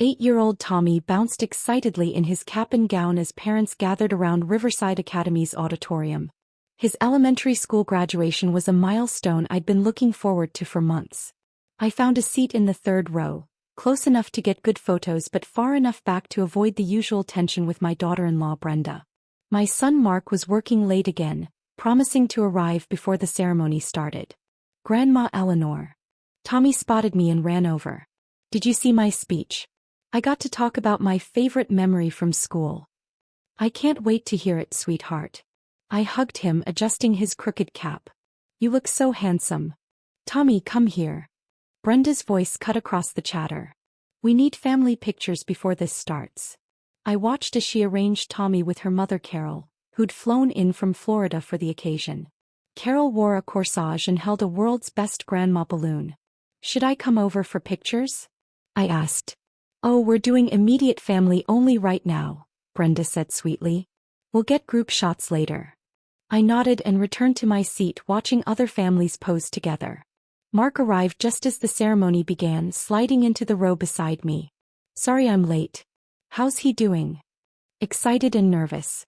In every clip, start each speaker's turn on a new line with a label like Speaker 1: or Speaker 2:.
Speaker 1: 8-year-old Tommy bounced excitedly in his cap and gown as parents gathered around Riverside Academy's auditorium. His elementary school graduation was a milestone I'd been looking forward to for months. I found a seat in the third row, close enough to get good photos but far enough back to avoid the usual tension with my daughter-in-law Brenda. My son Mark was working late again, promising to arrive before the ceremony started. "Grandma Eleanor." Tommy spotted me and ran over. "Did you see my speech? I got to talk about my favorite memory from school." "I can't wait to hear it, sweetheart." I hugged him, adjusting his crooked cap. "You look so handsome." "Tommy, come here." Brenda's voice cut across the chatter. "We need family pictures before this starts." I watched as she arranged Tommy with her mother Carol, who'd flown in from Florida for the occasion. Carol wore a corsage and held a world's best grandma balloon. "Should I come over for pictures?" I asked. "Oh, we're doing immediate family only right now," Brenda said sweetly. "We'll get group shots later." I nodded and returned to my seat, watching other families pose together. Mark arrived just as the ceremony began, sliding into the row beside me. "Sorry I'm late." "How's he doing?" "Excited and nervous.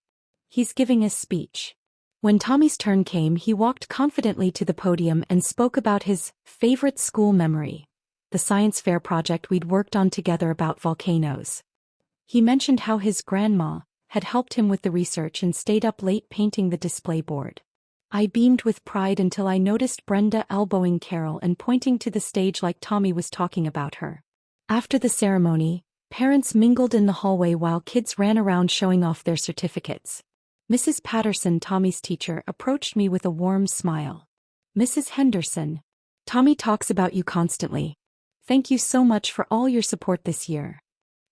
Speaker 1: He's giving a speech." When Tommy's turn came, he walked confidently to the podium and spoke about his favorite school memory, the science fair project we'd worked on together about volcanoes. He mentioned how his grandma had helped him with the research and stayed up late painting the display board. I beamed with pride until I noticed Brenda elbowing Carol and pointing to the stage like Tommy was talking about her. After the ceremony, parents mingled in the hallway while kids ran around showing off their certificates. Mrs. Patterson, Tommy's teacher, approached me with a warm smile. "Mrs. Henderson, Tommy talks about you constantly. Thank you so much for all your support this year."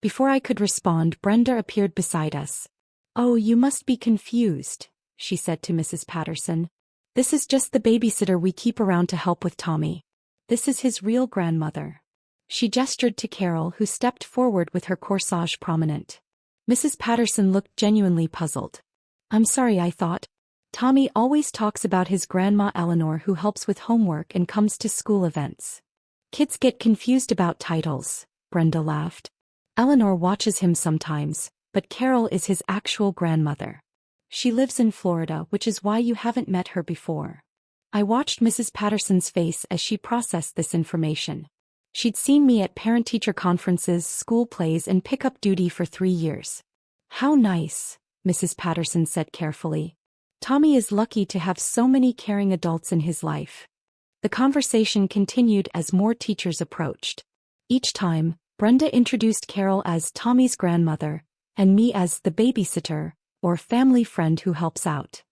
Speaker 1: Before I could respond, Brenda appeared beside us. "Oh, you must be confused," she said to Mrs. Patterson. "This is just the babysitter we keep around to help with Tommy. This is his real grandmother." She gestured to Carol, who stepped forward with her corsage prominent. Mrs. Patterson looked genuinely puzzled. "I'm sorry, I thought. Tommy always talks about his grandma Eleanor, who helps with homework and comes to school events." "Kids get confused about titles," Brenda laughed. "Eleanor watches him sometimes, but Carol is his actual grandmother. She lives in Florida, which is why you haven't met her before." I watched Mrs. Patterson's face as she processed this information. She'd seen me at parent-teacher conferences, school plays, and pickup duty for 3 years. "How nice," Mrs. Patterson said carefully. "Tommy is lucky to have so many caring adults in his life." The conversation continued as more teachers approached. Each time, Brenda introduced Carol as Tommy's grandmother, and me as the babysitter, or family friend who helps out.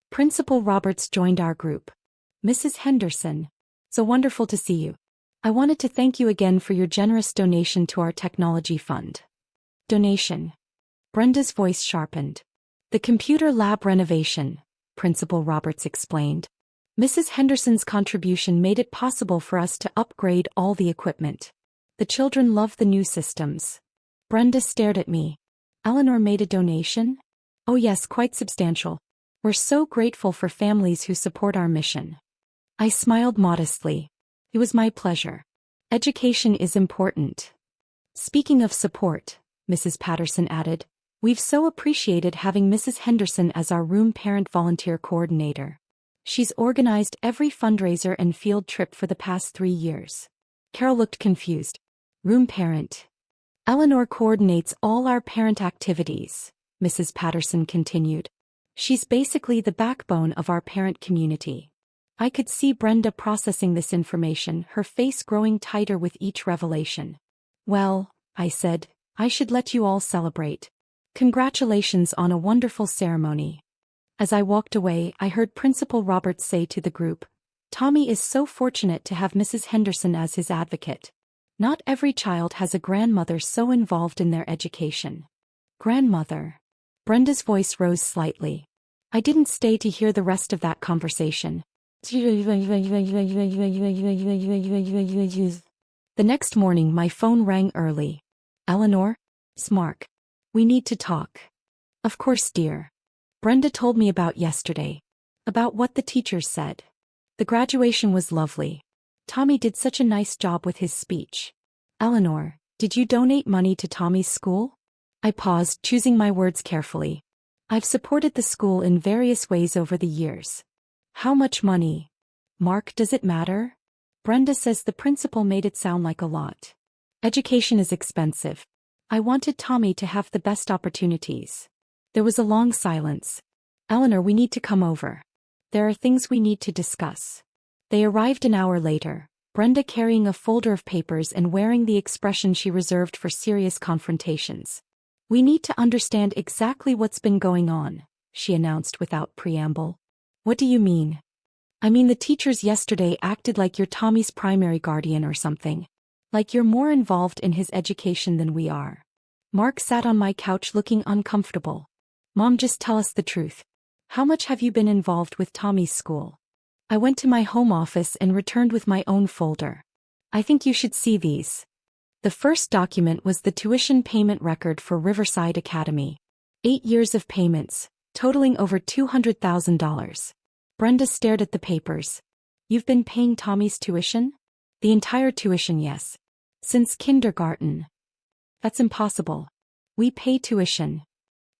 Speaker 1: Principal Roberts joined our group. "Mrs. Henderson, so wonderful to see you. I wanted to thank you again for your generous donation to our technology fund." "Donation?" Brenda's voice sharpened. "The computer lab renovation," Principal Roberts explained. "Mrs. Henderson's contribution made it possible for us to upgrade all the equipment. The children love the new systems." Brenda stared at me. "Eleanor made a donation?" "Oh yes, quite substantial. We're so grateful for families who support our mission." I smiled modestly. "It was my pleasure. Education is important." "Speaking of support," Mrs. Patterson added, "we've so appreciated having Mrs. Henderson as our room parent volunteer coordinator. She's organized every fundraiser and field trip for the past 3 years." Carol looked confused. "Room parent?" "Eleanor coordinates all our parent activities," Mrs. Patterson continued. "She's basically the backbone of our parent community." I could see Brenda processing this information, her face growing tighter with each revelation. "Well," I said, "I should let you all celebrate. Congratulations on a wonderful ceremony." As I walked away, I heard Principal Roberts say to the group, "Tommy is so fortunate to have Mrs. Henderson as his advocate. Not every child has a grandmother so involved in their education." "Grandmother?" Brenda's voice rose slightly. I didn't stay to hear the rest of that conversation. The next morning my phone rang early. "Eleanor? It's Mark. We need to talk." "Of course, dear." Brenda told me about yesterday. About what the teachers said. "The graduation was lovely. Tommy did such a nice job with his speech." "Eleanor, Did you donate money to Tommy's school? I paused, choosing my words carefully. I've supported the school in various ways over the years. How much money? Mark, does it matter? Brenda says the principal made it sound like a lot. Education is expensive. I wanted Tommy to have the best opportunities. There was a long silence. Eleanor, we need to come over. There are things we need to discuss. They arrived an hour later, Brenda carrying a folder of papers and wearing the expression she reserved for serious confrontations. We need to understand exactly what's been going on, she announced without preamble. What do you mean? I mean the teachers yesterday acted like you're Tommy's primary guardian or something. Like you're more involved in his education than we are. Mark sat on my couch looking uncomfortable. Mom, just tell us the truth. How much have you been involved with Tommy's school? I went to my home office and returned with my own folder. I think you should see these. The first document was the tuition payment record for Riverside Academy. 8 years of payments, totaling over $200,000. Brenda stared at the papers. You've been paying Tommy's tuition? The entire tuition, yes. Since kindergarten. That's impossible. We pay tuition.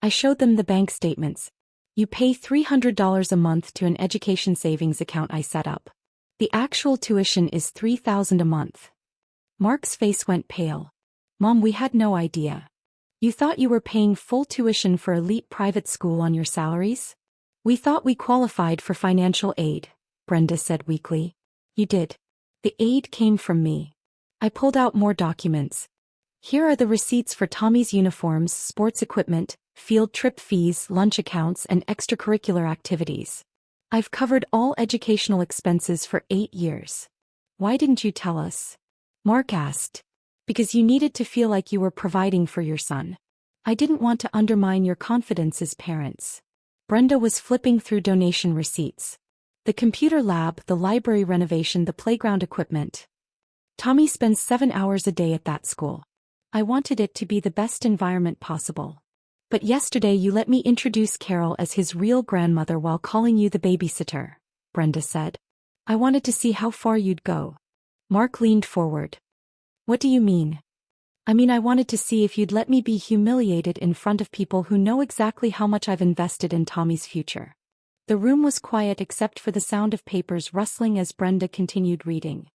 Speaker 1: I showed them the bank statements. You pay $300 a month to an education savings account I set up. The actual tuition is $3,000 a month. Mark's face went pale. Mom, we had no idea. You thought you were paying full tuition for elite private school on your salaries? We thought we qualified for financial aid, Brenda said weakly. You did. The aid came from me. I pulled out more documents. Here are the receipts for Tommy's uniforms, sports equipment, field trip fees, lunch accounts, and extracurricular activities. I've covered all educational expenses for 8 years. Why didn't you tell us? Mark asked. Because you needed to feel like you were providing for your son. I didn't want to undermine your confidence as parents. Brenda was flipping through donation receipts. The computer lab, the library renovation, the playground equipment. Tommy spends 7 hours a day at that school. I wanted it to be the best environment possible. But yesterday you let me introduce Carol as his real grandmother while calling you the babysitter, Brenda said. I wanted to see how far you'd go. Mark leaned forward. What do you mean? I mean I wanted to see if you'd let me be humiliated in front of people who know exactly how much I've invested in Tommy's future. The room was quiet except for the sound of papers rustling as Brenda continued reading.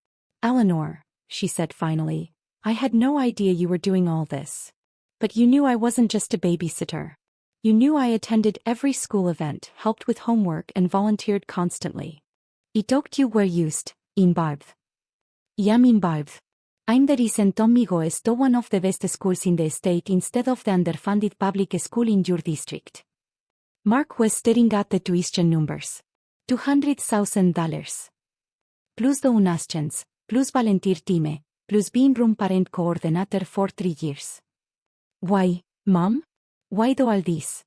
Speaker 1: Eleanor, she said finally, I had no idea you were doing all this. But you knew I wasn't just a babysitter. You knew I attended every school event, helped with homework and volunteered constantly. I talked you were used, involved. Yam involved. I'm the reason Tommy goes to one of the best schools in the state instead of the underfunded public school in your district. Mark was staring at the tuition numbers. $200,000. Plus donations, plus volunteer team, plus being room parent coordinator for 3 years. Why, Mom? Why do all this?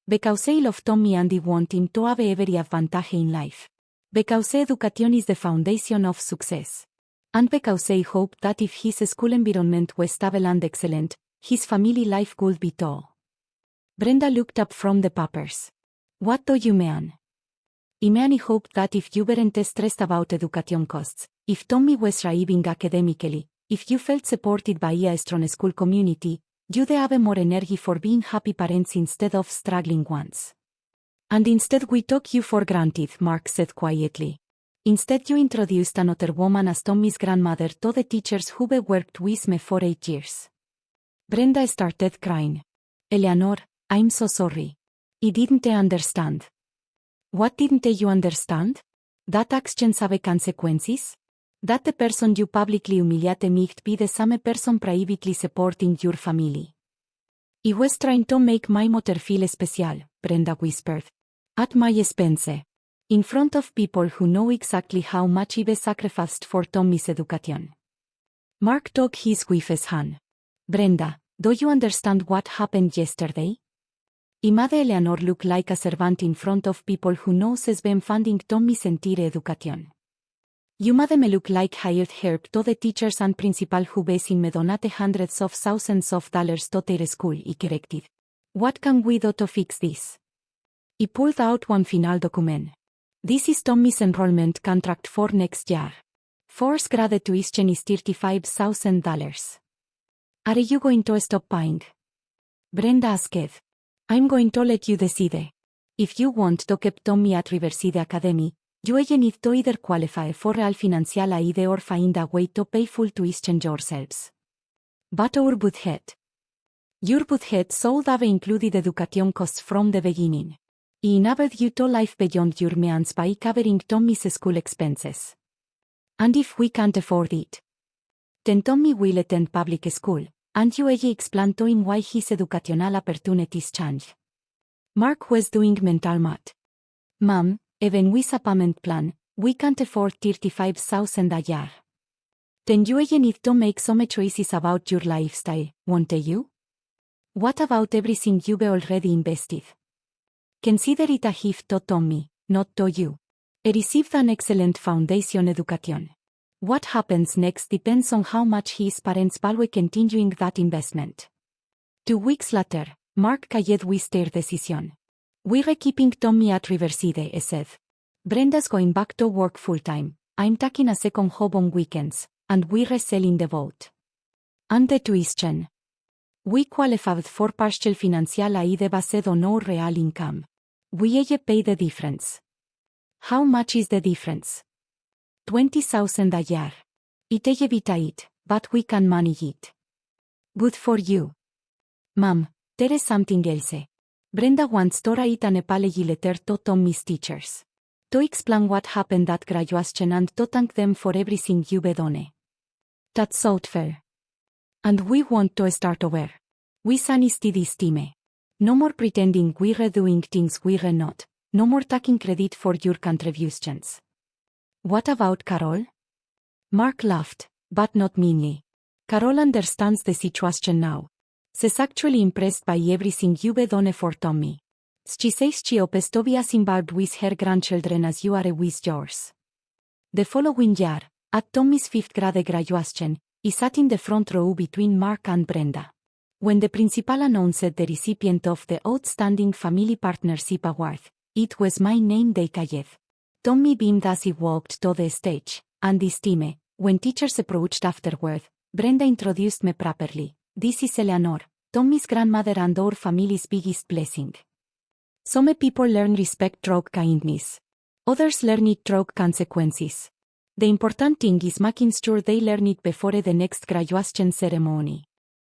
Speaker 1: Because I love Tommy and I want him to have every advantage in life. Because education is the foundation of success. And because I hope that if his school environment was stable and excellent, his family life would be too. Brenda looked up from the papers. What do you mean? I mean I hope that if you weren't stressed about education costs, if Tommy was thriving academically, if you felt supported by a strong school community, you'd have more energy for being happy parents instead of struggling ones. And instead we took you for granted, Mark said quietly. Instead you introduced another woman as Tommy's grandmother to the teachers who worked with me for 8 years. Brenda started crying. Eleanor, I'm so sorry. I didn't understand. What didn't you understand? That actions have consequences? That the person you publicly humiliate might be the same person privately supporting your family. I was trying to make my mother feel special, Brenda whispered. At my expense. In front of people who know exactly how much I've sacrificed for Tommy's education. Mark took his wife's hand. Brenda, do you understand what happened yesterday? I made Eleanor look like a servant in front of people who knows has been funding Tommy's entire education. You made me look like hired help to the teachers and principal who basing me donate hundreds of thousands of dollars to their school, I corrected. What can we do to fix this? I pulled out one final document. This is Tommy's enrollment contract for next year. First grade tuition is $35,000. Are you going to stop paying? Brenda asked. I'm going to let you decide. If you want to keep Tommy at Riverside Academy, you need to either qualify for real financial aid or find a way to pay full tuition yourselves. But our budget. Your budget should have included education costs from the beginning. It enabled you to live beyond your means by covering Tommy's school expenses. And if we can't afford it, then Tommy will attend public school, and you explain to him why his educational opportunities change. Mark was doing mental math. Mom, even with a payment plan, we can't afford $35,000 a year. Then you need to make some choices about your lifestyle, won't you? What about everything you've already invested? Consider it a gift to Tommy, not to you. He received an excellent foundation education. What happens next depends on how much his parents value continuing that investment. 2 weeks later, Mark called with their decision. We're keeping Tommy at Riverside, he said. Brenda's going back to work full-time, I'm taking a second job on weekends, and we're selling the boat. And the tuition. We qualified for partial financial aid based on our real income. We pay the difference. How much is the difference? $20,000 a year. It a bit tight, but we can manage it. Good for you. Mom, there is something else. Brenda wants to write an apology letter to Tommy's teachers. To explain what happened at graduation and to thank them for everything you've done. That's so fair. And we want to start over. With an steady steam. No more pretending we're doing things we're not. No more taking credit for your contributions. What about Carol? Mark laughed, but not meanly. Carol understands the situation now. She's actually impressed by everything you've done for Tommy. She says she hopes to be as involved with her grandchildren as you are with yours. The following year, at Tommy's 5th grade graduation, he sat in the front row between Mark and Brenda. When the principal announced the recipient of the Outstanding Family Partnership Award, it was my name they called. Tommy beamed as he walked to the stage, and this time, when teachers approached afterward, Brenda introduced me properly. This is Eleanor, Tommy's grandmother and our family's biggest blessing. Some people learn respect through kindness. Others learn it through consequences. The important thing is making sure they learn it before the next graduation ceremony.